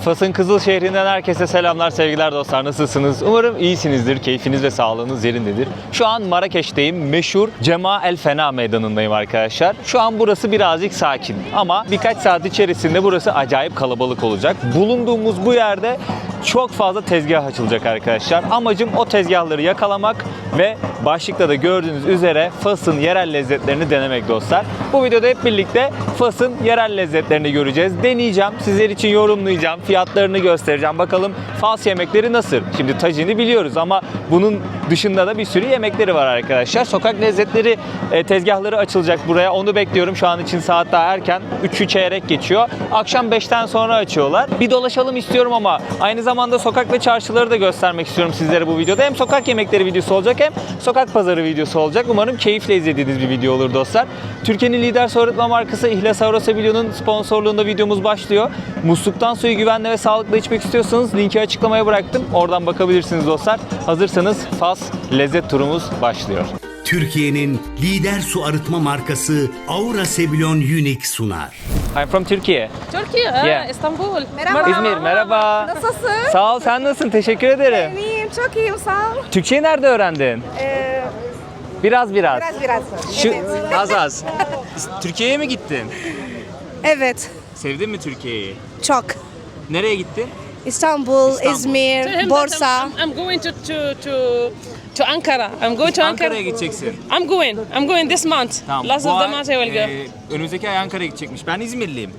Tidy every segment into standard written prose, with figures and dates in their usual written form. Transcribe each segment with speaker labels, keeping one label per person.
Speaker 1: Fas'ın Kızıl şehrinden herkese selamlar, sevgiler dostlar. Nasılsınız? Umarım iyisinizdir, keyfiniz ve sağlığınız yerindedir. Şu an Marrakeş'teyim. Meşhur Cema El Fena meydanındayım arkadaşlar. Şu an burası birazcık sakin ama birkaç saat içerisinde burası acayip kalabalık olacak. Bulunduğumuz bu yerde çok fazla tezgah açılacak arkadaşlar. Amacım o tezgahları yakalamak ve başlıkta da gördüğünüz üzere Fas'ın yerel lezzetlerini denemek dostlar. Bu videoda hep birlikte Fas'ın yerel lezzetlerini göreceğiz. Deneyeceğim, sizler için yorumlayacağım, fiyatlarını göstereceğim. Bakalım Fas yemekleri nasıl? Şimdi tacini biliyoruz ama bunun dışında da bir sürü yemekleri var arkadaşlar. Sokak lezzetleri tezgahları açılacak buraya. Onu bekliyorum. Şu an için saat daha erken. 3'ü çeyrek geçiyor. Akşam 5'ten sonra açıyorlar. Bir dolaşalım istiyorum ama aynı zamanda sokak ve çarşıları da göstermek istiyorum sizlere bu videoda. Hem sokak yemekleri videosu olacak hem sokak pazarı videosu olacak. Umarım keyifle izlediğiniz bir video olur dostlar. Türkiye'nin lider su arıtma markası İhlas Avrosabilio'nun sponsorluğunda videomuz başlıyor. Musluktan suyu güvenli ve sağlıklı içmek istiyorsanız linki açıklamaya bıraktım. Oradan bakabilirsiniz dostlar. Hazırsanız Fas lezzet turumuz başlıyor.
Speaker 2: Türkiye'nin lider su arıtma markası Avrosabilion Unique sunar.
Speaker 1: I'm from Turkey.
Speaker 3: Türkiye,
Speaker 1: Yeah.
Speaker 3: İstanbul.
Speaker 4: Merhaba.
Speaker 1: İzmir, merhaba.
Speaker 4: Nasılsın?
Speaker 1: Sağ ol, sen nasılsın? Teşekkür ederim.
Speaker 4: İyiyim, çok iyiyim, sağ ol.
Speaker 1: Türkçeyi nerede öğrendin? Biraz.
Speaker 4: Biraz.
Speaker 1: Şu,
Speaker 4: Evet.
Speaker 1: az. Türkiye'ye mi gittin?
Speaker 4: Evet,
Speaker 1: Sevdin mi Türkiye'yi?
Speaker 4: çok.
Speaker 1: Nereye gittin?
Speaker 4: İstanbul,
Speaker 1: İstanbul.
Speaker 4: İzmir,
Speaker 3: Tell him
Speaker 4: Borsa.
Speaker 3: that I'm going to Ankara. I'm going to Ankara.
Speaker 1: Ankara'ya gideceksin.
Speaker 3: I'm going this month. Last
Speaker 1: Bu
Speaker 3: of the
Speaker 1: ay,
Speaker 3: month I will go.
Speaker 1: önümüzdeki ay Ankara'ya gidecekmiş. Ben İzmirliyim.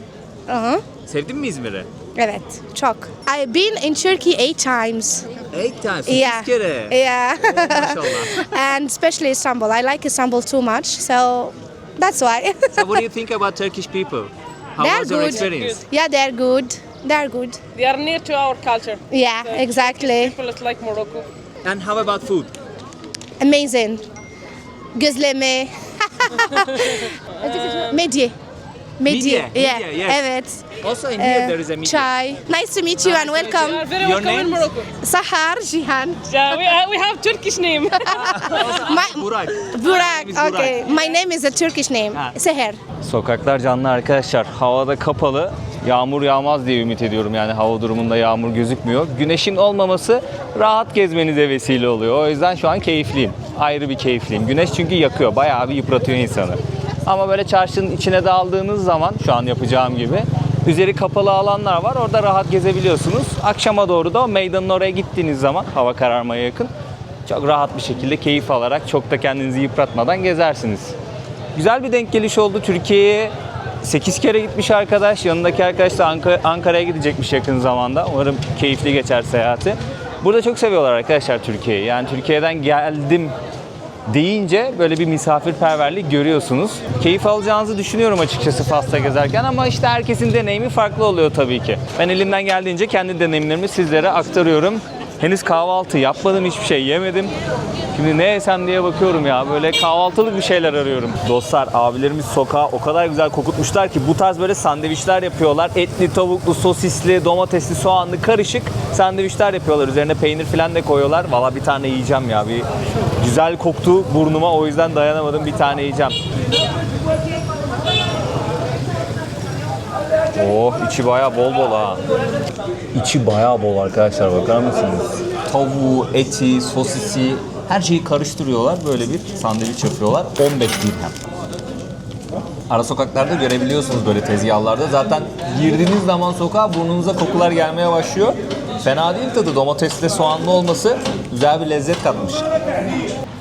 Speaker 4: Hı-hı.
Speaker 1: Sevdin mi İzmir'i?
Speaker 4: Evet, çok. I've been in Turkey 8 times.
Speaker 1: 8 times.
Speaker 4: Yeah.
Speaker 1: 8 kere.
Speaker 4: Yeah.
Speaker 1: Maşallah.
Speaker 4: And especially Istanbul. I like Istanbul too much, so that's why.
Speaker 1: So what do you think about Turkish people? How
Speaker 4: They're
Speaker 1: was your
Speaker 4: good.
Speaker 1: experience?
Speaker 4: Yeah, they're good. They're good.
Speaker 3: They are near to our culture.
Speaker 4: Yeah, exactly.
Speaker 3: People is like Morocco.
Speaker 1: And how about food?
Speaker 4: Amazing. Gözleme. Medye.
Speaker 1: Midye,
Speaker 4: Yeah.
Speaker 1: midye, yes.
Speaker 4: Evet.
Speaker 1: Also in here there is a meeting.
Speaker 4: Chai. Nice to meet you and
Speaker 3: You are
Speaker 4: welcome.
Speaker 3: very
Speaker 1: Your
Speaker 3: welcome in
Speaker 1: names?
Speaker 3: Morocco.
Speaker 4: Sahar Jihan.
Speaker 3: Yeah, we have Turkish name.
Speaker 1: Burak.
Speaker 4: Burak.
Speaker 1: Biz Burak.
Speaker 4: Okay. My name is a Turkish name.
Speaker 1: Ha.
Speaker 4: Seher.
Speaker 1: Sokaklar canlı arkadaşlar. Havada kapalı. Yağmur yağmaz diye ümit ediyorum. Yani hava durumunda yağmur gözükmüyor. Güneşin olmaması rahat gezmenize vesile oluyor. O yüzden şu an keyifliyim. Ayrı bir keyifliyim. Güneş çünkü yakıyor. Bayağı bir yıpratıyor insanı. Ama böyle çarşının içine daldığınız zaman şu an yapacağım gibi üzeri kapalı alanlar var. Orada rahat gezebiliyorsunuz. Akşama doğru da o meydanın oraya gittiğiniz zaman hava kararmaya yakın çok rahat bir şekilde keyif alarak çok da kendinizi yıpratmadan gezersiniz. Güzel bir denk geliş oldu. Türkiye'ye 8 kere gitmiş arkadaş. Yanındaki arkadaş da Ankara'ya gidecekmiş yakın zamanda. Umarım keyifli geçer seyahati. Burada çok seviyorlar arkadaşlar Türkiye'yi. Yani Türkiye'den geldim deyince böyle bir misafirperverlik görüyorsunuz. Keyif alacağınızı düşünüyorum açıkçası Fas'ta gezerken ama işte herkesin deneyimi farklı oluyor tabii ki. Ben elimden geldiğince kendi deneyimlerimi sizlere aktarıyorum. Henüz kahvaltı yapmadım, hiçbir şey yemedim. Şimdi ne yesem diye bakıyorum ya. Böyle kahvaltılık bir şeyler arıyorum. Dostlar, abilerimiz sokağı o kadar güzel kokutmuşlar ki bu tarz böyle sandviçler yapıyorlar. Etli, tavuklu, sosisli, domatesli, soğanlı karışık sandviçler yapıyorlar. Üzerine peynir falan da koyuyorlar. Valla bir tane yiyeceğim ya. Bir güzel koktu burnuma, o yüzden dayanamadım. Bir tane yiyeceğim. Oh, içi bayağı bol bol ha. İçi bayağı bol arkadaşlar, bakar mısınız? Tavuğu, eti, sosisi, her şeyi karıştırıyorlar. Böyle bir sandviç yapıyorlar. 15 dirhem. Ara sokaklarda görebiliyorsunuz böyle tezgahlarda. Zaten girdiğiniz zaman sokağa burnunuza kokular gelmeye başlıyor. Fena değil tadı. Domatesli, soğanlı olması güzel bir lezzet katmış.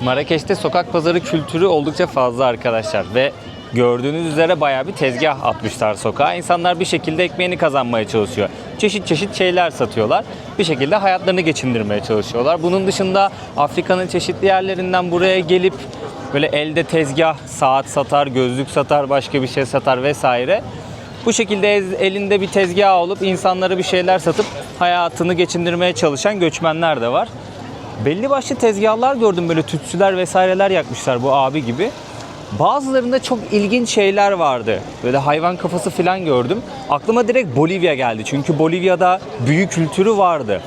Speaker 1: Marrakeş'te sokak pazarı kültürü oldukça fazla arkadaşlar ve gördüğünüz üzere bayağı bir tezgah atmışlar sokağa. İnsanlar bir şekilde ekmeğini kazanmaya çalışıyor. Çeşit çeşit şeyler satıyorlar. Bir şekilde hayatlarını geçindirmeye çalışıyorlar. Bunun dışında Afrika'nın çeşitli yerlerinden buraya gelip böyle elde tezgah, saat satar, gözlük satar, başka bir şey satar vesaire. Bu şekilde elinde bir tezgah olup insanlara bir şeyler satıp hayatını geçindirmeye çalışan göçmenler de var. Belli başlı tezgahlar gördüm, böyle tütsüler vesaireler yakmışlar bu abi gibi. Bazılarında çok ilginç şeyler vardı. Böyle hayvan kafası falan gördüm. Aklıma direkt Bolivya geldi. Çünkü Bolivya'da büyü kültürü vardı.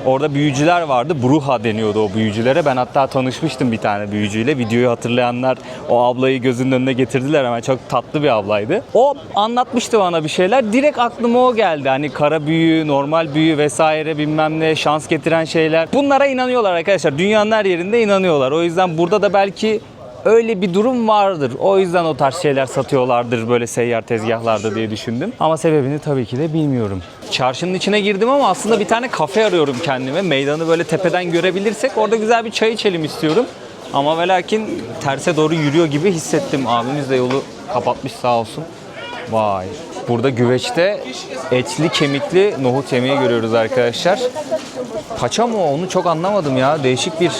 Speaker 1: Orada büyücüler vardı. Bruha deniyordu o büyücülere. Ben hatta tanışmıştım bir tane büyücüyle. Videoyu hatırlayanlar o ablayı gözünün önüne getirdiler hemen. Çok tatlı bir ablaydı. O anlatmıştı bana bir şeyler. Direkt aklıma o geldi. Hani kara büyü, normal büyü vesaire bilmem ne, şans getiren şeyler. Bunlara inanıyorlar arkadaşlar. Dünyanın her yerinde inanıyorlar. O yüzden burada da belki öyle bir durum vardır. O yüzden o tarz şeyler satıyorlardır böyle seyyar tezgahlarda diye düşündüm. Ama sebebini tabii ki de bilmiyorum. Çarşının içine girdim ama aslında bir tane kafe arıyorum kendime. Meydanı böyle tepeden görebilirsek orada güzel bir çay içelim istiyorum. Ama ve lakin terse doğru yürüyor gibi hissettim. Abimiz de yolu kapatmış sağ olsun. Vay. Burada güveçte etli kemikli nohut yemeği görüyoruz arkadaşlar. Paça mı o? Onu çok anlamadım ya. Değişik bir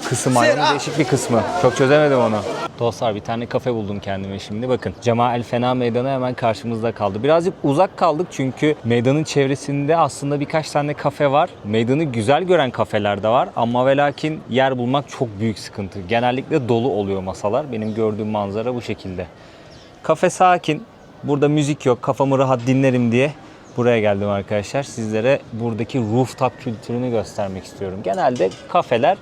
Speaker 1: kısım. Aynen değişik bir kısmı. Çok çözemedim onu. Dostlar bir tane kafe buldum kendime şimdi. Bakın Cema El Fena Meydanı hemen karşımızda kaldı. Birazcık uzak kaldık çünkü meydanın çevresinde aslında birkaç tane kafe var. Meydanı güzel gören kafeler de var. Ama ve lakin yer bulmak çok büyük sıkıntı. Genellikle dolu oluyor masalar. Benim gördüğüm manzara bu şekilde. Kafe sakin. Burada müzik yok. Kafamı rahat dinlerim diye buraya geldim arkadaşlar. Sizlere buradaki rooftop kültürünü göstermek istiyorum. Genelde kafeler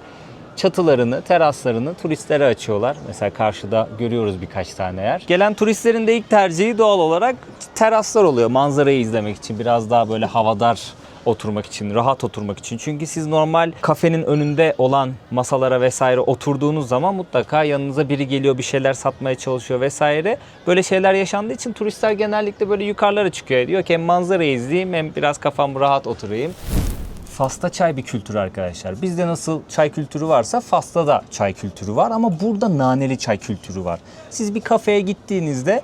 Speaker 1: çatılarını, teraslarını turistlere açıyorlar. Mesela karşıda görüyoruz birkaç tane yer. Gelen turistlerin de ilk tercihi doğal olarak teraslar oluyor. Manzarayı izlemek için, biraz daha böyle havadar oturmak için, rahat oturmak için. Çünkü siz normal kafenin önünde olan masalara vesaire oturduğunuz zaman mutlaka yanınıza biri geliyor, bir şeyler satmaya çalışıyor vesaire. Böyle şeyler yaşandığı için turistler genellikle böyle yukarılara çıkıyor. Diyor ki hem manzarayı izleyeyim hem biraz kafam rahat oturayım. Fas'ta çay bir kültür arkadaşlar. Bizde nasıl çay kültürü varsa Fas'ta da çay kültürü var ama burada naneli çay kültürü var. Siz bir kafeye gittiğinizde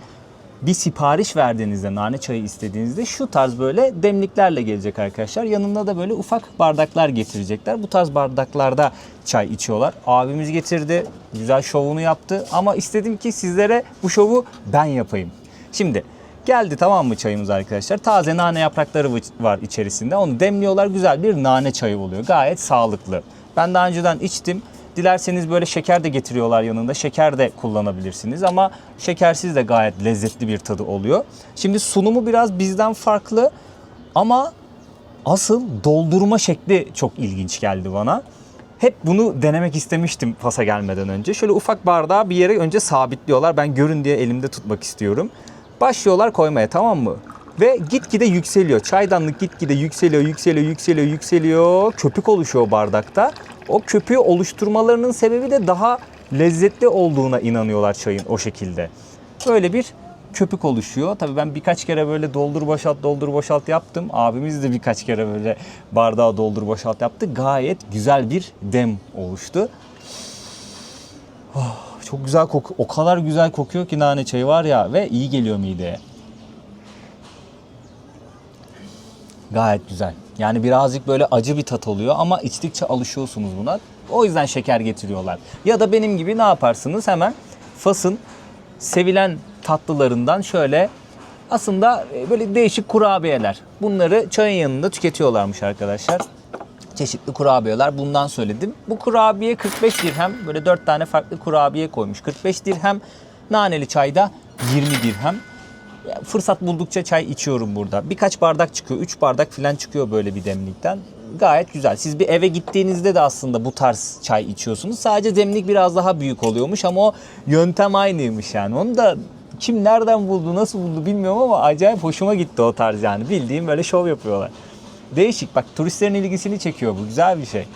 Speaker 1: bir sipariş verdiğinizde, nane çayı istediğinizde şu tarz böyle demliklerle gelecek arkadaşlar. Yanında da böyle ufak bardaklar getirecekler. Bu tarz bardaklarda çay içiyorlar. Abimiz getirdi, güzel şovunu yaptı ama istedim ki sizlere bu şovu ben yapayım. Şimdi geldi tamam mı çayımız arkadaşlar? Taze nane yaprakları var içerisinde. Onu demliyorlar. Güzel bir nane çayı oluyor. Gayet sağlıklı. Ben daha önceden içtim. Dilerseniz böyle şeker de getiriyorlar yanında. Şeker de kullanabilirsiniz ama şekersiz de gayet lezzetli bir tadı oluyor. Şimdi sunumu biraz bizden farklı ama asıl doldurma şekli çok ilginç geldi bana. Hep bunu denemek istemiştim Fas'a gelmeden önce. Şöyle ufak bardağı bir yere önce sabitliyorlar. Ben görün diye elimde tutmak istiyorum. Başlıyorlar koymaya, tamam mı? Ve gitgide yükseliyor. Çaydanlık gitgide yükseliyor. Köpük oluşuyor bardakta. O köpüğü oluşturmalarının sebebi de daha lezzetli olduğuna inanıyorlar çayın o şekilde. Böyle bir köpük oluşuyor. Tabii ben birkaç kere böyle doldur boşalt yaptım. Abimiz de birkaç kere böyle bardağı doldur boşalt yaptı. Gayet güzel bir dem oluştu. Oh, çok güzel kokuyor. O kadar güzel kokuyor ki nane çayı var ya ve iyi geliyor mideye. Gayet güzel. Yani birazcık böyle acı bir tat oluyor ama içtikçe alışıyorsunuz buna. O yüzden şeker getiriyorlar. Ya da benim gibi ne yaparsınız? Hemen Fas'ın sevilen tatlılarından şöyle aslında böyle değişik kurabiyeler. Bunları çayın yanında tüketiyorlarmış arkadaşlar. Çeşitli kurabiyeler, bundan söyledim. Bu kurabiye 45 dirhem. Böyle 4 tane farklı kurabiye koymuş. 45 dirhem. Naneli çayda 20 dirhem. Fırsat buldukça çay içiyorum burada. Birkaç bardak çıkıyor. 3 bardak falan çıkıyor böyle bir demlikten. Gayet güzel. Siz bir eve gittiğinizde de aslında bu tarz çay içiyorsunuz. Sadece demlik biraz daha büyük oluyormuş ama o yöntem aynıymış yani. Onu da kim nereden buldu, nasıl buldu bilmiyorum ama acayip hoşuma gitti o tarz yani. Bildiğim böyle şov yapıyorlar. Değişik. Bak turistlerin ilgisini çekiyor bu. Güzel bir şey.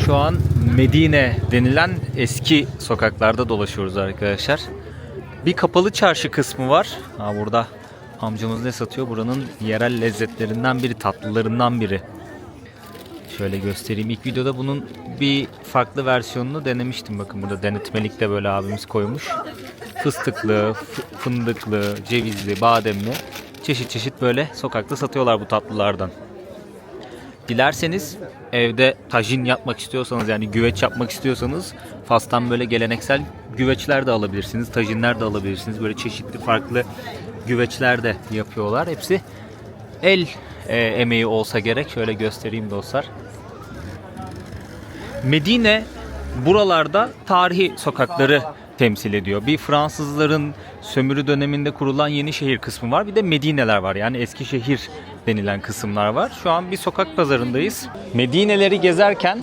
Speaker 1: Şu an Medine denilen eski sokaklarda dolaşıyoruz arkadaşlar. Bir kapalı çarşı kısmı var. Burada amcamız ne satıyor? Buranın yerel lezzetlerinden biri, tatlılarından biri. Şöyle göstereyim. İlk videoda bunun bir farklı versiyonunu denemiştim. Bakın burada denetmelikte böyle abimiz koymuş. Fıstıklı, fındıklı, cevizli, bademli çeşit çeşit böyle sokakta satıyorlar bu tatlılardan. Dilerseniz evde tajin yapmak istiyorsanız, yani güveç yapmak istiyorsanız Fas'tan böyle geleneksel güveçler de alabilirsiniz. Tajinler de alabilirsiniz. Böyle çeşitli farklı güveçler de yapıyorlar. Hepsi el emeği olsa gerek. Şöyle göstereyim dostlar. Medine buralarda tarihi sokakları temsil ediyor. Bir Fransızların sömürü döneminde kurulan yeni şehir kısmı var. Bir de Medine'ler var. Yani eski şehir denilen kısımlar var. Şu an bir sokak pazarındayız. Medine'leri gezerken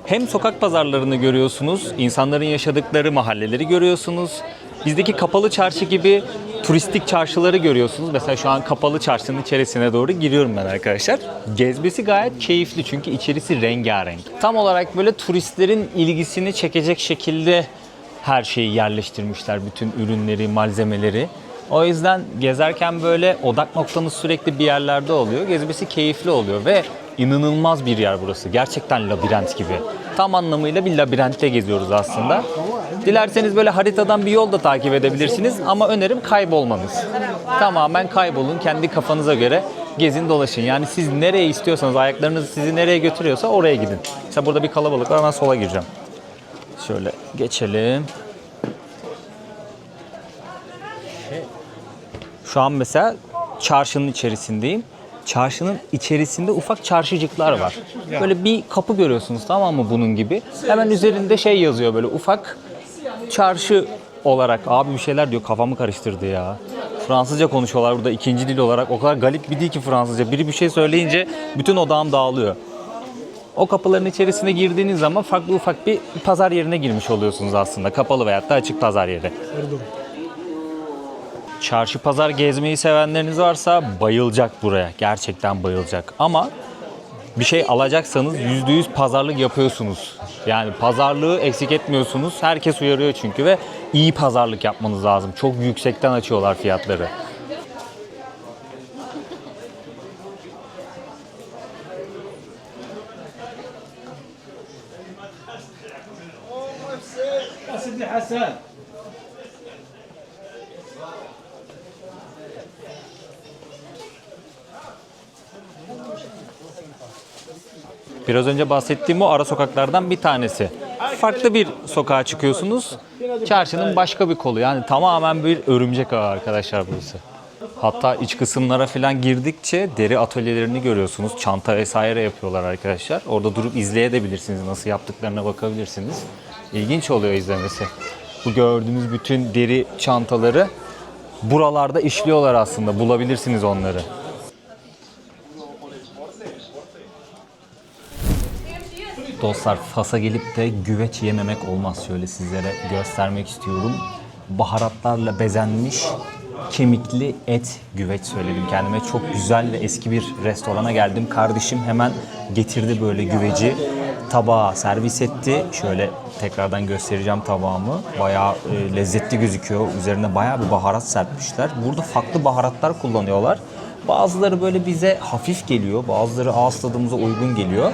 Speaker 1: hem sokak pazarlarını görüyorsunuz, insanların yaşadıkları mahalleleri görüyorsunuz. Bizdeki kapalı çarşı gibi turistik çarşıları görüyorsunuz. Mesela şu an kapalı çarşının içerisine doğru giriyorum ben arkadaşlar. Gezmesi gayet keyifli çünkü içerisi rengarenk. Tam olarak böyle turistlerin ilgisini çekecek şekilde her şeyi yerleştirmişler. Bütün ürünleri, malzemeleri. O yüzden gezerken böyle odak noktanız sürekli bir yerlerde oluyor. Gezmesi keyifli oluyor ve inanılmaz bir yer burası. Gerçekten labirent gibi. Tam anlamıyla bir labirentte geziyoruz aslında. Dilerseniz böyle haritadan bir yol da takip edebilirsiniz ama önerim kaybolmanız. Tamamen kaybolun, kendi kafanıza göre gezin dolaşın. Yani siz nereye istiyorsanız, ayaklarınız sizi nereye götürüyorsa oraya gidin. Mesela burada bir kalabalık var, hemen sola gireceğim. Şöyle geçelim. Şu an mesela çarşının içerisindeyim. Çarşının içerisinde ufak çarşıcıklar var. Böyle bir kapı görüyorsunuz, tamam mı, bunun gibi. Hemen üzerinde şey yazıyor, böyle ufak çarşı olarak. Abi bir şeyler diyor, kafamı karıştırdı ya. Fransızca konuşuyorlar burada ikinci dil olarak. O kadar galip bir dil ki Fransızca. Biri bir şey söyleyince bütün odağım dağılıyor. O kapıların içerisine girdiğiniz zaman farklı ufak bir pazar yerine girmiş oluyorsunuz aslında. Kapalı veyahut da açık pazar yeri. Çarşı pazar gezmeyi sevenleriniz varsa bayılacak buraya. Gerçekten bayılacak. Ama bir şey alacaksanız %100 pazarlık yapıyorsunuz. Yani pazarlığı eksik etmiyorsunuz. Herkes uyarıyor çünkü ve iyi pazarlık yapmanız lazım. Çok yüksekten açıyorlar fiyatları. Biraz önce bahsettiğim o ara sokaklardan bir tanesi. Farklı bir sokağa çıkıyorsunuz. Çarşının başka bir kolu. Yani tamamen bir örümcek ağı arkadaşlar burası. Hatta iç kısımlara falan girdikçe deri atölyelerini görüyorsunuz. Çanta vesaire yapıyorlar arkadaşlar. Orada durup izleyebilirsiniz. Nasıl yaptıklarına bakabilirsiniz. İlginç oluyor izlemesi. Bu gördüğünüz bütün deri çantaları buralarda işliyorlar aslında. Bulabilirsiniz onları. Dostlar, Fas'a gelip de güveç yememek olmaz. Şöyle sizlere göstermek istiyorum. Baharatlarla bezenmiş kemikli et güveç söyledim kendime. Çok güzel ve eski bir restorana geldim. Kardeşim hemen getirdi böyle güveci. Tabağa servis etti. Şöyle tekrardan göstereceğim tabağımı. Bayağı lezzetli gözüküyor. Üzerine bayağı bir baharat serpmişler. Burada farklı baharatlar kullanıyorlar. Bazıları böyle bize hafif geliyor. Bazıları ağız tadımıza uygun geliyor.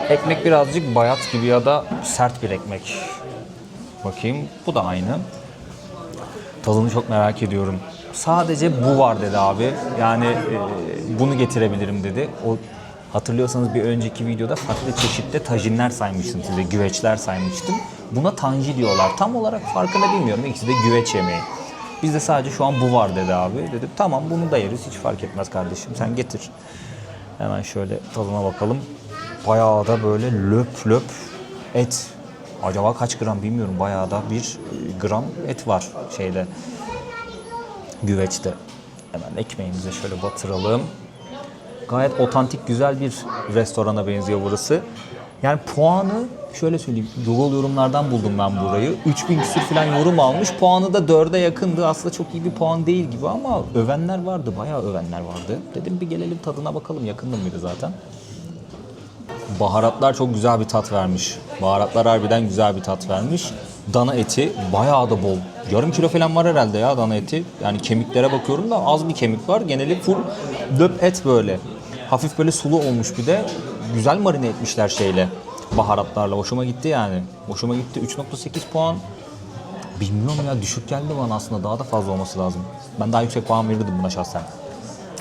Speaker 1: Ekmek birazcık bayat gibi ya da sert bir ekmek. Bakayım, bu da aynı. Tadını çok merak ediyorum. Sadece bu var dedi abi. Yani bunu getirebilirim dedi. O, hatırlıyorsanız bir önceki videoda farklı çeşitli tajinler saymıştım size. Güveçler saymıştım. Buna tanji diyorlar. Tam olarak farkını bilmiyorum. İkisi de güveç yemeği. Bizde sadece şu an bu var dedi abi. Dedim tamam, bunu da yeriz. Hiç fark etmez kardeşim. Sen getir. Hemen şöyle tadına bakalım. Bayağı da böyle löp löp et. Acaba kaç gram bilmiyorum. Bayağı da bir gram et var şeyde, güveçte. Hemen ekmeğimize şöyle batıralım. Gayet otantik, güzel bir restorana benziyor burası. Yani puanı şöyle söyleyeyim. Google yorumlardan buldum ben burayı. 3000 küsur falan yorum almış. Puanı da 4'e yakındı. Aslında çok iyi bir puan değil gibi ama övenler vardı. Bayağı övenler vardı. Dedim bir gelelim tadına bakalım. Yakındım bir de zaten. Baharatlar çok güzel bir tat vermiş. Baharatlar harbiden güzel bir tat vermiş. Dana eti bayağı da bol. Yarım kilo falan var herhalde ya dana eti. Yani kemiklere bakıyorum da az bir kemik var. Geneli full löp et böyle. Hafif böyle sulu olmuş bir de. Güzel marine etmişler şeyle. Baharatlarla. Hoşuma gitti yani. Hoşuma gitti. 3.8 puan. Bilmiyorum ya, düşük geldi bana aslında. Daha da fazla olması lazım. Ben daha yüksek puan verirdim buna şahsen.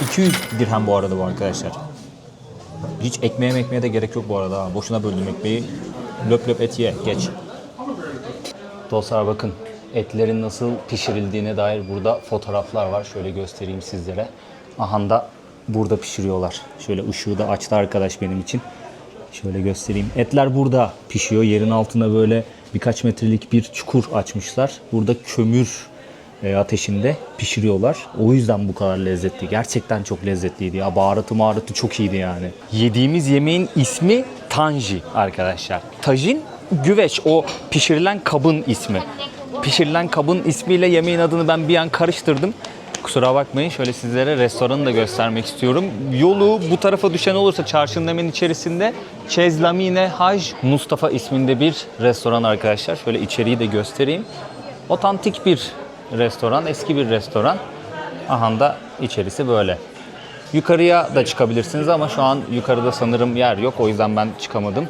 Speaker 1: 200 dirhem bu arada bu arkadaşlar. Hiç ekmeğe de gerek yok bu arada. Boşuna böldüm ekmeği. Löp löp et ye. Geç. Dostlar bakın. Etlerin nasıl pişirildiğine dair burada fotoğraflar var. Şöyle göstereyim sizlere. Aha da burada pişiriyorlar. Şöyle ışığı da açtı arkadaş benim için. Şöyle göstereyim. Etler burada pişiyor. Yerin altında böyle birkaç metrelik bir çukur açmışlar. Burada kömür ateşinde pişiriyorlar. O yüzden bu kadar lezzetli. Gerçekten çok lezzetliydi ya. Baharatı çok iyiydi yani. Yediğimiz yemeğin ismi tanji arkadaşlar. Tajin güveç, o pişirilen kabın ismi. Pişirilen kabın ismiyle yemeğin adını ben bir an karıştırdım. Kusura bakmayın, şöyle sizlere restoranı da göstermek istiyorum. Yolu bu tarafa düşen olursa çarşının hemen içerisinde Çezlamine Haj Mustafa isminde bir restoran arkadaşlar. Şöyle içeriği de göstereyim. Otantik bir restoran, eski bir restoran. Aha da içerisi böyle. Yukarıya da çıkabilirsiniz ama şu an yukarıda sanırım yer yok. O yüzden ben çıkamadım.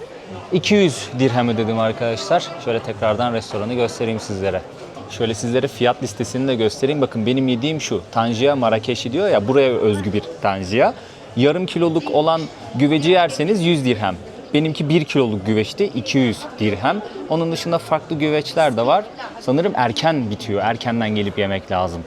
Speaker 1: 200 dirhem ödedim arkadaşlar. Şöyle tekrardan restoranı göstereyim sizlere. Şöyle sizlere fiyat listesini de göstereyim. Bakın benim yediğim şu. Tanjiya Marrakeşi diyor ya, buraya özgü bir tanjiya. Yarım kiloluk olan güveci yerseniz 100 dirhem. Benimki 1 kiloluk güveçti, 200 dirhem. Onun dışında farklı güveçler de var. Sanırım erken bitiyor. Erkenden gelip yemek lazım.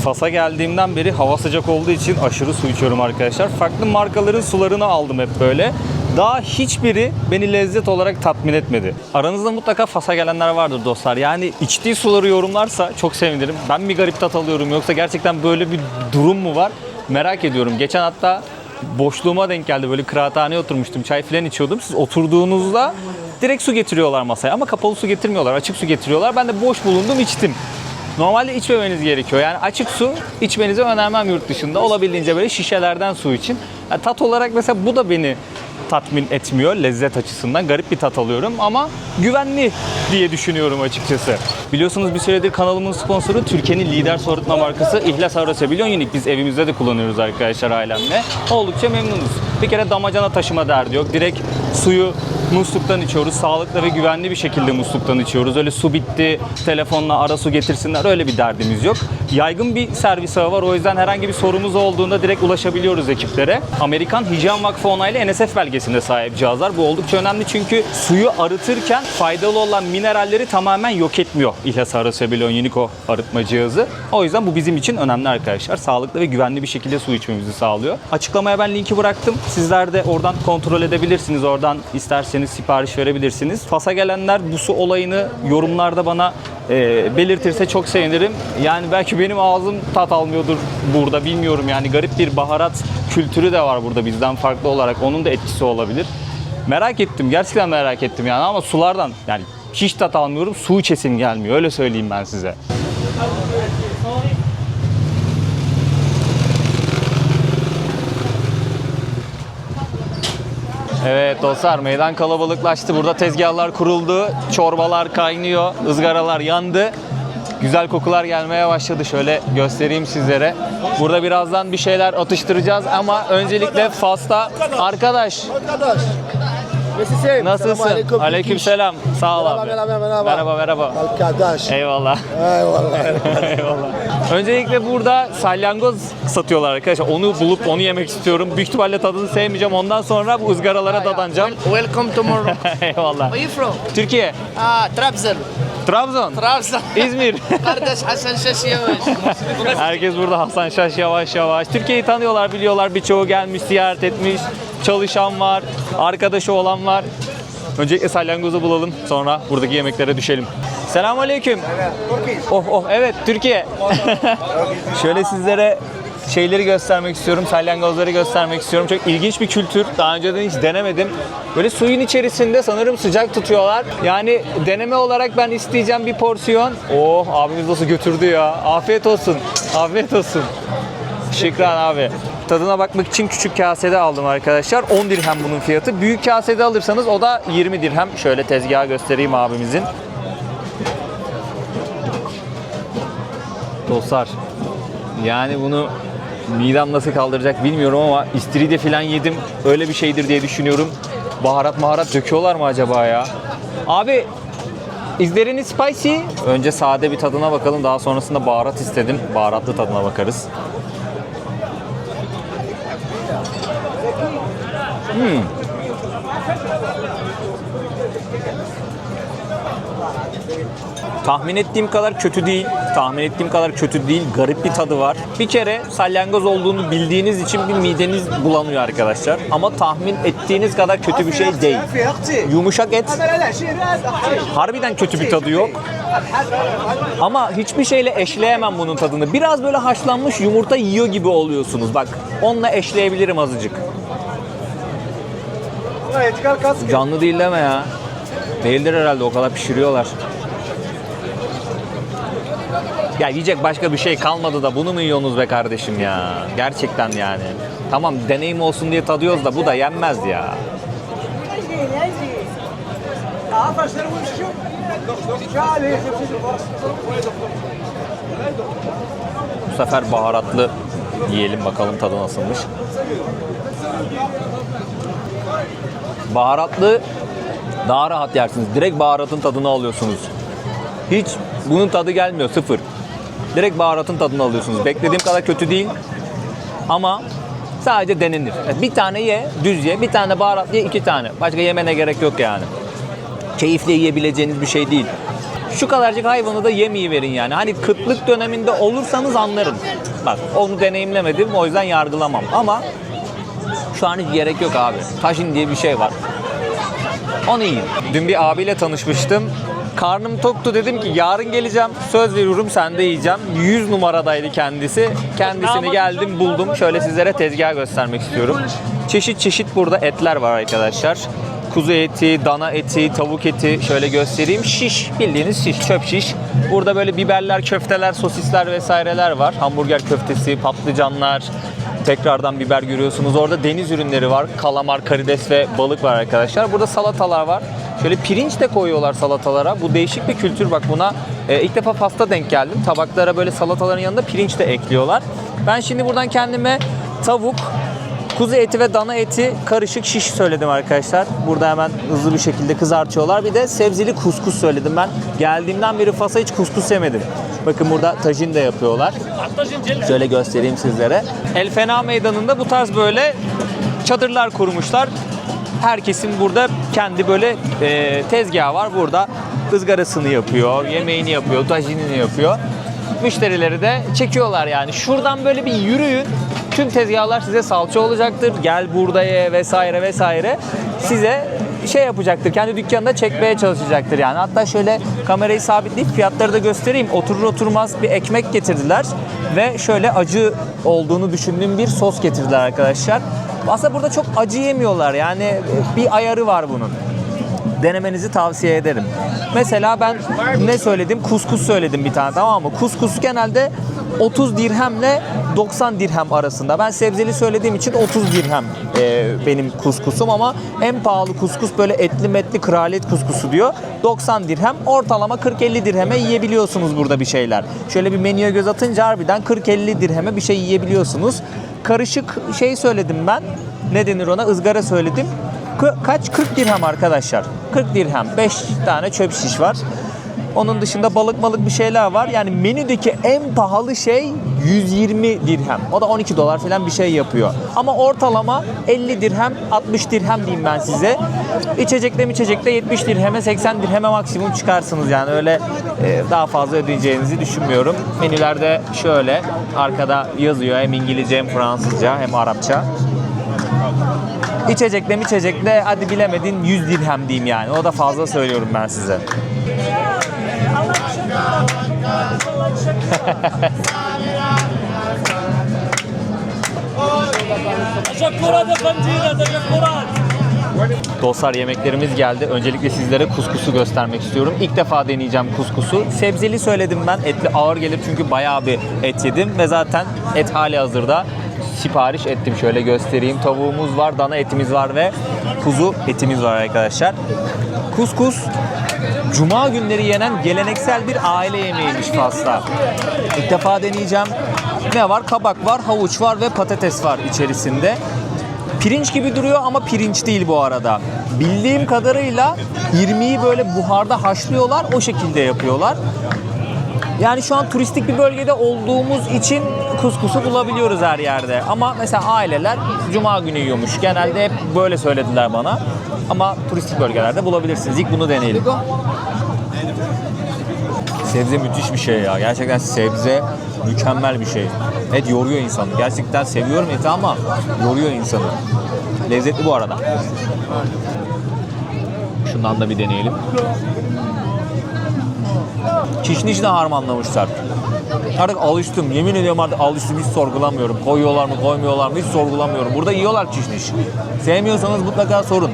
Speaker 1: Fas'a geldiğimden beri hava sıcak olduğu için aşırı su içiyorum arkadaşlar. Farklı markaların sularını aldım hep böyle. Daha hiçbiri beni lezzet olarak tatmin etmedi. Aranızda mutlaka Fas'a gelenler vardır dostlar. Yani içtiği suları yorumlarsa çok sevinirim. Ben mi garip tat alıyorum yoksa gerçekten böyle bir durum mu var? Merak ediyorum. Geçen hatta boşluğuma denk geldi. Böyle kıraathaneye oturmuştum. Çay falan içiyordum. Siz oturduğunuzda direkt su getiriyorlar masaya. Ama kapalı su getirmiyorlar. Açık su getiriyorlar. Ben de boş bulundum, içtim. Normalde içmemeniz gerekiyor. Yani açık su içmenizi önermem yurt dışında. Olabildiğince böyle şişelerden su için. Yani tat olarak mesela bu da beni tatmin etmiyor lezzet açısından. Garip bir tat alıyorum ama güvenli diye düşünüyorum açıkçası. Biliyorsunuz bir süredir kanalımın sponsoru Türkiye'nin lider su arıtma markası İhlas Aura Sebilyon Unique. Biz evimizde de kullanıyoruz arkadaşlar ailemle. Oldukça memnunuz. Bir kere damacana taşıma derdi yok. Direkt suyu musluktan içiyoruz. Sağlıklı ve güvenli bir şekilde musluktan içiyoruz. Öyle su bitti, telefonla ara su getirsinler, öyle bir derdimiz yok. Yaygın bir servis ağı var. O yüzden herhangi bir sorumuz olduğunda direkt ulaşabiliyoruz ekiplere. Amerikan Hijyen Vakfı onaylı NSF belgesine sahip cihazlar. Bu oldukça önemli çünkü suyu arıtırken faydalı olan mineralleri tamamen yok etmiyor İhlas Aura Sebilyon Unique arıtma cihazı. O yüzden bu bizim için önemli arkadaşlar. Sağlıklı ve güvenli bir şekilde su içmemizi sağlıyor. Açıklamaya ben linki bıraktım. Sizler de oradan kontrol edebilirsiniz. Oradan isterseniz sipariş verebilirsiniz. Fas'a gelenler bu su olayını yorumlarda bana belirtirse çok sevinirim. Yani belki benim ağzım tat almıyordur burada, bilmiyorum yani. Garip bir baharat kültürü de var burada bizden farklı olarak. Onun da etkisi olabilir. Merak ettim. Gerçekten merak ettim yani ama sulardan yani hiç tat almıyorum. Su içesim gelmiyor. Öyle söyleyeyim ben size. Evet dostlar, meydan kalabalıklaştı. Burada tezgahlar kuruldu. Çorbalar kaynıyor. Izgaralar yandı. Güzel kokular gelmeye başladı. Şöyle göstereyim sizlere. Burada birazdan bir şeyler atıştıracağız ama öncelikle Fas'ta arkadaş. Nasılsın? Aleykümselam. Sağ ol abi. Merhaba.
Speaker 5: Arkadaş.
Speaker 1: Eyvallah.
Speaker 5: Eyvallah.
Speaker 1: Eyvallah. Öncelikle burada salyangoz satıyorlar arkadaşlar. Onu bulup onu yemek istiyorum. Büyük ihtimalle tadını sevmeyeceğim. Ondan sonra bu ızgaralara dadanacağım.
Speaker 6: Welcome to Morocco.
Speaker 1: Eyvallah.
Speaker 6: Where you from?
Speaker 1: Türkiye.
Speaker 6: Trabzon.
Speaker 1: Trabzon.
Speaker 6: Trabzon.
Speaker 1: İzmir.
Speaker 6: Kardeş Hasan Şaş Yavaş.
Speaker 1: Herkes burada Hasan Şaş yavaş yavaş. Türkiye'yi tanıyorlar, biliyorlar. Birçoğu gelmiş, ziyaret etmiş. Çalışan var, arkadaşı olan var. Öncelikle salyangozu bulalım, sonra buradaki yemeklere düşelim. Selamünaleyküm. Oh evet, Türkiye. Şöyle sizlere şeyleri göstermek istiyorum, salyangozları göstermek istiyorum. Çok ilginç bir kültür. Daha önceden hiç denemedim. Böyle suyun içerisinde sanırım sıcak tutuyorlar. Yani deneme olarak ben isteyeceğim bir porsiyon. Oh, abimiz nasıl götürdü ya. Afiyet olsun. Afiyet olsun. Şükran abi. Tadına bakmak için küçük kasede aldım arkadaşlar. 10 dirhem bunun fiyatı. Büyük kasede alırsanız o da 20 dirhem. Şöyle tezgahı göstereyim abimizin. Dostlar, yani bunu midem nasıl kaldıracak bilmiyorum ama istiridye falan yedim. Öyle bir şeydir diye düşünüyorum. Baharat döküyorlar mı acaba ya? Abi, is there any spicy? Önce sade bir tadına bakalım. Daha sonrasında baharat istedim. Baharatlı tadına bakarız. Tahmin ettiğim kadar kötü değil. tahmin ettiğim kadar kötü değil. Garip bir tadı var. Bir kere salyangoz olduğunu bildiğiniz için bir mideniz bulanıyor arkadaşlar. Ama tahmin ettiğiniz kadar kötü bir şey değil. Yumuşak et. Harbiden kötü bir tadı yok. Ama hiçbir şeyle eşleyemem bunun tadını. Biraz böyle haşlanmış yumurta yiyor gibi oluyorsunuz. Bak, onunla eşleyebilirim azıcık. Canlı değil deme ya. Değildir herhalde, o kadar pişiriyorlar. Ya yiyecek başka bir şey kalmadı da bunu mu yiyorsunuz be kardeşim ya? Gerçekten yani. Tamam, deneyim olsun diye tadıyoruz da bu da yenmez ya. Bu sefer baharatlı yiyelim, bakalım tadı nasılmış. Baharatlı daha rahat yersiniz. Direkt baharatın tadını alıyorsunuz. Hiç bunun tadı gelmiyor, sıfır. Direkt baharatın tadını alıyorsunuz. Beklediğim kadar kötü değil ama sadece denenir. Bir tane ye, düz ye, bir tane baharatlı ye, 2 tane. Başka yemene gerek yok yani. Keyifle yiyebileceğiniz bir şey değil. Şu kadarcık hayvanı da yemeyiverin yani. Hani kıtlık döneminde olursanız anlarım. Bak, onu deneyimlemedim, o yüzden yargılamam ama şu an hiç gerek yok abi. Tajin diye bir şey var. Onu yiyin. Dün bir abiyle tanışmıştım. Karnım toktu, dedim ki yarın geleceğim. Söz veriyorum, sen de yiyeceğim. 100 numaradaydı kendisi. Kendisini geldim buldum. Şöyle sizlere tezgah göstermek istiyorum. Çeşit çeşit burada etler var arkadaşlar. Kuzu eti, dana eti, tavuk eti. Şöyle göstereyim. Şiş, bildiğiniz şiş, çöp şiş. Burada böyle biberler, köfteler, sosisler vesaireler var. Hamburger köftesi, patlıcanlar. Tekrardan biber görüyorsunuz. Orada deniz ürünleri var. Kalamar, karides ve balık var arkadaşlar. Burada salatalar var. Şöyle pirinç de koyuyorlar salatalara. Bu değişik bir kültür, bak buna ilk defa Fas'ta denk geldim. Tabaklara böyle salataların yanında pirinç de ekliyorlar. Ben şimdi buradan kendime tavuk, kuzu eti ve dana eti karışık şiş söyledim arkadaşlar. Burada hemen hızlı bir şekilde kızartıyorlar. Bir de sebzeli kuskus söyledim ben. Geldiğimden beri Fas'a hiç kuskus yemedim. Bakın burada tajin de yapıyorlar. Şöyle göstereyim sizlere. El Fena Meydanı'nda bu tarz böyle çadırlar kurmuşlar. Herkesin burada kendi böyle tezgahı var. Burada ızgarasını yapıyor, yemeğini yapıyor, tajinini yapıyor. Müşterileri de çekiyorlar yani. Şuradan böyle bir yürüyün. Tüm tezgahlar size salça olacaktır. Gel burada ye vesaire vesaire. Size şey yapacaktır. Kendi dükkanında çekmeye çalışacaktır yani. Hatta şöyle kamerayı sabitleyip fiyatları da göstereyim. Oturur oturmaz bir ekmek getirdiler. Ve şöyle acı olduğunu düşündüğüm bir sos getirdiler arkadaşlar. Aslında burada çok acı yemiyorlar. Yani bir ayarı var bunun. Denemenizi tavsiye ederim. Mesela ben ne söyledim? Kuskus söyledim bir tane, tamam mı? Kuskus genelde 30 dirhemle 90 dirhem arasında. Ben sebzeli söylediğim için 30 dirhem benim kuskusum ama en pahalı kuskus böyle etli metli kraliyet kuskusu diyor. 90 dirhem. Ortalama 40-50 dirheme yiyebiliyorsunuz burada bir şeyler. Şöyle bir menüye göz atınca harbiden 40-50 dirheme bir şey yiyebiliyorsunuz. Karışık şey söyledim ben. Ne denir ona? Izgara söyledim. Kaç? 40 dirhem arkadaşlar. 40 dirhem. 5 tane çöp şiş var. Onun dışında balık bir şeyler var. Yani menüdeki en pahalı şey 120 dirhem. O da 12 dolar falan bir şey yapıyor. Ama ortalama 50 dirhem, 60 dirhem diyeyim ben size. İçecekte 70 dirheme, 80 dirheme maksimum çıkarsınız yani. Öyle daha fazla ödeyeceğinizi düşünmüyorum. Menülerde şöyle arkada yazıyor, hem İngilizce hem Fransızca hem Arapça. İçecekle hadi bilemedin 100 dirhem diyeyim yani. O da fazla söylüyorum ben size. Dostlar, yemeklerimiz geldi. Öncelikle sizlere kuskusu göstermek istiyorum. İlk defa deneyeceğim kuskusu. Sebzeli söyledim ben. Etli ağır gelir çünkü bayağı bir et yedim ve zaten et hali hazırda sipariş ettim. Şöyle göstereyim. Tavuğumuz var, dana etimiz var ve kuzu etimiz var arkadaşlar. Kuskus Cuma günleri yenen geleneksel bir aile yemeğiymiş Fas'ta. İlk defa deneyeceğim. Ne var? Kabak var, havuç var ve patates var içerisinde. Pirinç gibi duruyor ama pirinç değil bu arada. Bildiğim kadarıyla irmiği böyle buharda haşlıyorlar, o şekilde yapıyorlar. Yani şu an turistik bir bölgede olduğumuz için kuskusu bulabiliyoruz her yerde. Ama mesela aileler Cuma günü yiyormuş. Genelde hep böyle söylediler bana. Ama turistik bölgelerde bulabilirsiniz. İlk bunu deneyelim. Sebze müthiş bir şey ya. Gerçekten sebze mükemmel bir şey. Et yoruyor insanı. Gerçekten seviyorum eti ama yoruyor insanı. Lezzetli bu arada. Şundan da bir deneyelim. Kişnişle harmanlamışlar. Artık alıştım. Yemin ediyorum artık alıştım. Hiç sorgulamıyorum. Koyuyorlar mı koymuyorlar mı hiç sorgulamıyorum. Burada yiyorlar kişniş. Sevmiyorsanız mutlaka sorun.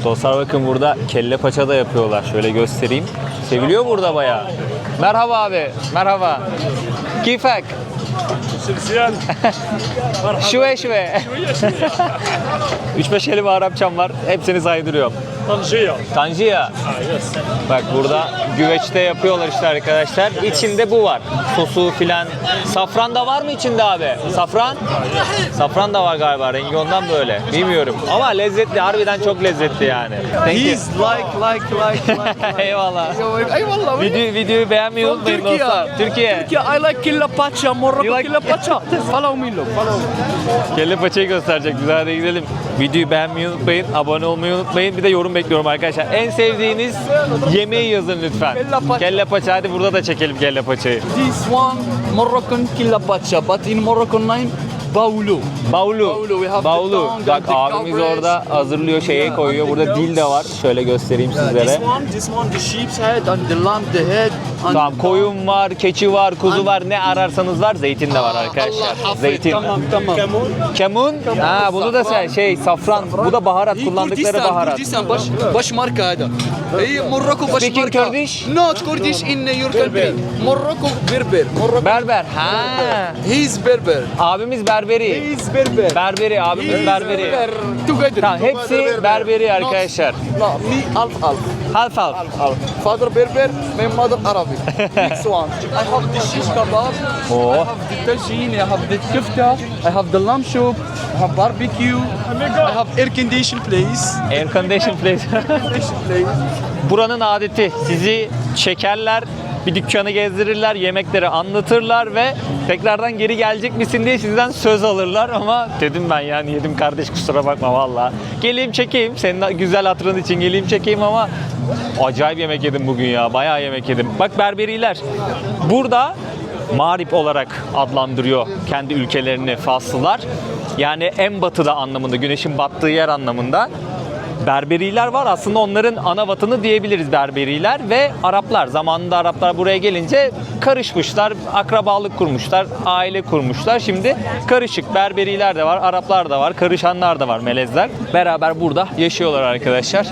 Speaker 1: Dostlar bakın burada kelle paça da yapıyorlar. Şöyle göstereyim. Seviliyor burada bayağı. Merhaba abi. Merhaba. Kifak. Şüve şüve. 3-5 kelime Arapçam var. Hepsini saydırıyorum. Tanjiya. Bak burada güveçte yapıyorlar işte arkadaşlar. İçinde bu var. Sosu filan. Safran da var mı içinde abi? Safran? Safran da var galiba. Rengi ondan böyle. Bilmiyorum. Ama lezzetli. Harbiden çok lezzetli yani. Thank you.
Speaker 6: He's like.
Speaker 1: Eyvallah.
Speaker 6: Eyvallah.
Speaker 1: Videoyu beğenmeyi unutmayın dostlar. Türkiye.
Speaker 6: I like killa pacha, Morocco
Speaker 1: You like-
Speaker 6: killa pacha. Follow me, look. Follow me.
Speaker 1: Kelle paçayı gösterecek. Biz hadi gidelim. Videoyu beğenmeyi unutmayın. Abone olmayı unutmayın. Bir de yorum bekliyorum arkadaşlar. En sevdiğiniz yemeği yazın lütfen.
Speaker 6: Kelle paça.
Speaker 1: Kelle paça. Hadi burada da çekelim kelle paçayı.
Speaker 6: This one Moroccan killa pacha, but in Moroccan name, baulu.
Speaker 1: Baulu.
Speaker 6: Baulu, we have the
Speaker 1: Baulu.
Speaker 6: tongue
Speaker 1: Bak
Speaker 6: and the
Speaker 1: abimiz
Speaker 6: coverage.
Speaker 1: orada hazırlıyor şeye koyuyor. Burada dil de var. Şöyle göstereyim sizlere.
Speaker 6: This one, the sheep's head and the lamb, the head. And
Speaker 1: Tamam koyun var, keçi var, kuzu var. Ne ararsanız var. Zeytin de var arkadaşlar.
Speaker 6: Allah hafif,
Speaker 1: Zeytin.
Speaker 6: Tamam.
Speaker 1: Kemun. Ha bunu da sen safran. Bu da baharat. Kullandıkları baharat.
Speaker 6: Kurdistan, baş marka hada. Morocco baş
Speaker 1: Speaking
Speaker 6: marka.
Speaker 1: Kurdish?
Speaker 6: Not Kurdish in your country. Morocco Berber. Morocco.
Speaker 1: Berber. Ha.
Speaker 6: He's Berber.
Speaker 1: Abimiz berberi.
Speaker 6: He's Berber.
Speaker 1: Berberi. Abimiz berberi.
Speaker 6: Berber. Together.
Speaker 1: Tamam hepsi berberi arkadaşlar.
Speaker 6: No, me half.
Speaker 1: Half half.
Speaker 6: Father Berber, my mother Arabic. Next one. I have the shish kebab.
Speaker 1: Oh.
Speaker 6: I have the tagine. I have the kifta. I have the lamb soup. I have barbecue. I have air conditioned place.
Speaker 1: Air condition place. Buranın adeti. Sizi çekerler, bir dükkanı gezdirirler, yemekleri anlatırlar ve tekrardan geri gelecek misin diye sizden söz alırlar ama dedim ben yani yedim kardeş kusura bakma valla. Geleyim çekeyim, senin güzel hatırın için geleyim çekeyim ama acayip yemek yedim bugün ya, bayağı yemek yedim. Bak berberiler burada Mağrip olarak adlandırıyor kendi ülkelerini Faslılar. Yani en batıda anlamında, güneşin battığı yer anlamında. Berberiler var. Aslında onların ana vatanı diyebiliriz Berberiler ve Araplar. Zamanında Araplar buraya gelince karışmışlar, akrabalık kurmuşlar, aile kurmuşlar. Şimdi karışık Berberiler de var, Araplar da var, karışanlar da var, melezler. Beraber burada yaşıyorlar arkadaşlar.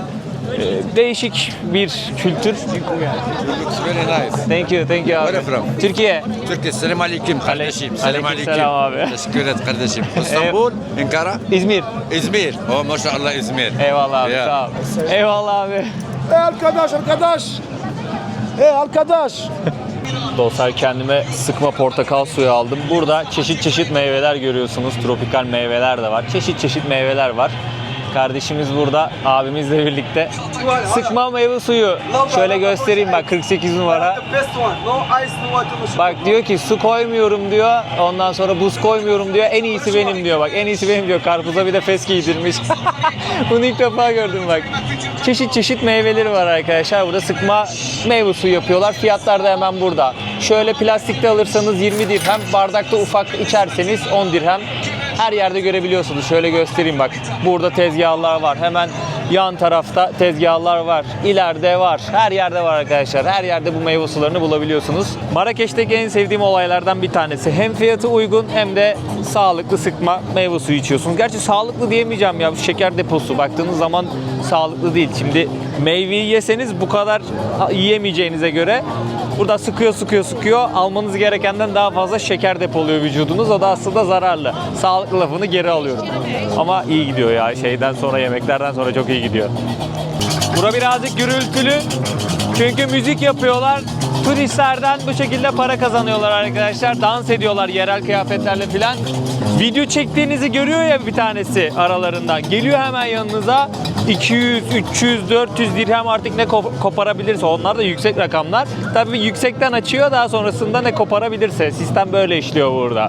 Speaker 1: Değişik bir kültür.
Speaker 5: Looks very nice.
Speaker 1: Thank you abi.
Speaker 5: Where from?
Speaker 1: Türkiye.
Speaker 5: Türkiye, selam aleyküm kardeşim. Selam aleyküm.
Speaker 1: Aleykümselam abi.
Speaker 5: Teşekkür ederim kardeşim. İstanbul, Ankara,
Speaker 1: İzmir.
Speaker 5: İzmir. Oh maşallah İzmir.
Speaker 1: Eyvallah abi
Speaker 5: Yeah.
Speaker 1: sağ ol. Eyvallah abi.
Speaker 7: Arkadaş.
Speaker 1: Dostlar kendime sıkma portakal suyu aldım. Burada çeşit çeşit meyveler görüyorsunuz. Tropikal meyveler de var. Çeşit çeşit meyveler var. Kardeşimiz burada abimizle birlikte sıkma meyve suyu. Şöyle göstereyim bak 48 numara. Bak diyor ki su koymuyorum diyor. Ondan sonra buz koymuyorum diyor. En iyisi benim diyor bak. En iyisi benim diyor. Karpuza bir de fes giydirmiş. Bunu ilk defa gördüm bak. Çeşit çeşit meyveleri var arkadaşlar. Burada sıkma meyve suyu yapıyorlar. Fiyatlar da hemen burada. Şöyle plastikte alırsanız 20 dirhem. Bardakta ufak içerseniz 10 dirhem. Her yerde görebiliyorsunuz. Şöyle göstereyim bak. Burada tezgahlar var. Hemen yan tarafta tezgahlar var. İleride var. Her yerde var arkadaşlar. Her yerde bu meyve sularını bulabiliyorsunuz. Marrakeş'teki en sevdiğim olaylardan bir tanesi. Hem fiyatı uygun hem de sağlıklı sıkma meyve suyu içiyorsunuz. Gerçi sağlıklı diyemeyeceğim ya. Bu şeker deposu. Baktığınız zaman sağlıklı değil. Şimdi meyveyi yeseniz bu kadar yiyemeyeceğinize göre burada sıkıyor. Almanız gerekenden daha fazla şeker depoluyor vücudunuz. O da aslında zararlı. Sağlıklı lafını geri alıyorum. Ama iyi gidiyor ya. Şeyden sonra, yemeklerden sonra çok iyi gidiyor. Bura birazcık gürültülü. Çünkü müzik yapıyorlar. Turistlerden bu şekilde para kazanıyorlar arkadaşlar. Dans ediyorlar yerel kıyafetlerle filan. Video çektiğinizi görüyor ya bir tanesi aralarından. Geliyor hemen yanınıza 200, 300, 400 dirhem artık ne koparabilirse. Onlar da yüksek rakamlar. Tabii yüksekten açıyor daha sonrasında ne koparabilirse. Sistem böyle işliyor burada.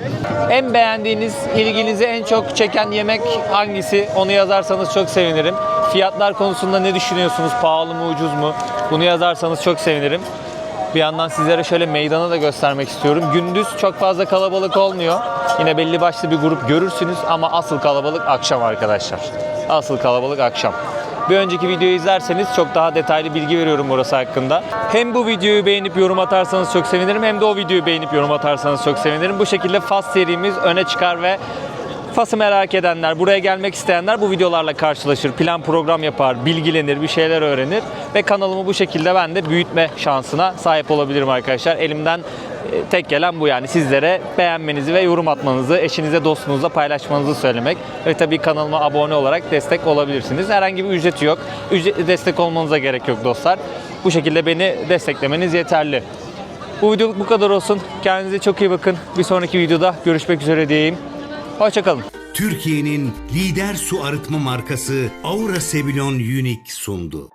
Speaker 1: En beğendiğiniz, ilginizi en çok çeken yemek hangisi? Onu yazarsanız çok sevinirim. Fiyatlar konusunda ne düşünüyorsunuz? Pahalı mı, ucuz mu? Bunu yazarsanız çok sevinirim. Bir yandan sizlere şöyle meydanı da göstermek istiyorum. Gündüz çok fazla kalabalık olmuyor. Yine belli başlı bir grup görürsünüz ama asıl kalabalık akşam arkadaşlar. Asıl kalabalık akşam. Bir önceki videoyu izlerseniz çok daha detaylı bilgi veriyorum burası hakkında. Hem bu videoyu beğenip yorum atarsanız çok sevinirim, hem de o videoyu beğenip yorum atarsanız çok sevinirim. Bu şekilde Fas serimiz öne çıkar ve Fas'ı merak edenler, buraya gelmek isteyenler bu videolarla karşılaşır, plan program yapar, bilgilenir, bir şeyler öğrenir ve kanalımı bu şekilde ben de büyütme şansına sahip olabilirim arkadaşlar. Elimden tek gelen bu, yani sizlere beğenmenizi ve yorum atmanızı, eşinize, dostunuza paylaşmanızı söylemek ve tabii kanalıma abone olarak destek olabilirsiniz. Herhangi bir ücreti yok. Destek olmanıza gerek yok dostlar. Bu şekilde beni desteklemeniz yeterli. Bu videoluk bu kadar olsun. Kendinize çok iyi bakın. Bir sonraki videoda görüşmek üzere diyeyim. Hoşçakalın.
Speaker 2: Türkiye'nin lider su arıtma markası Aura Sebilon Unique sundu.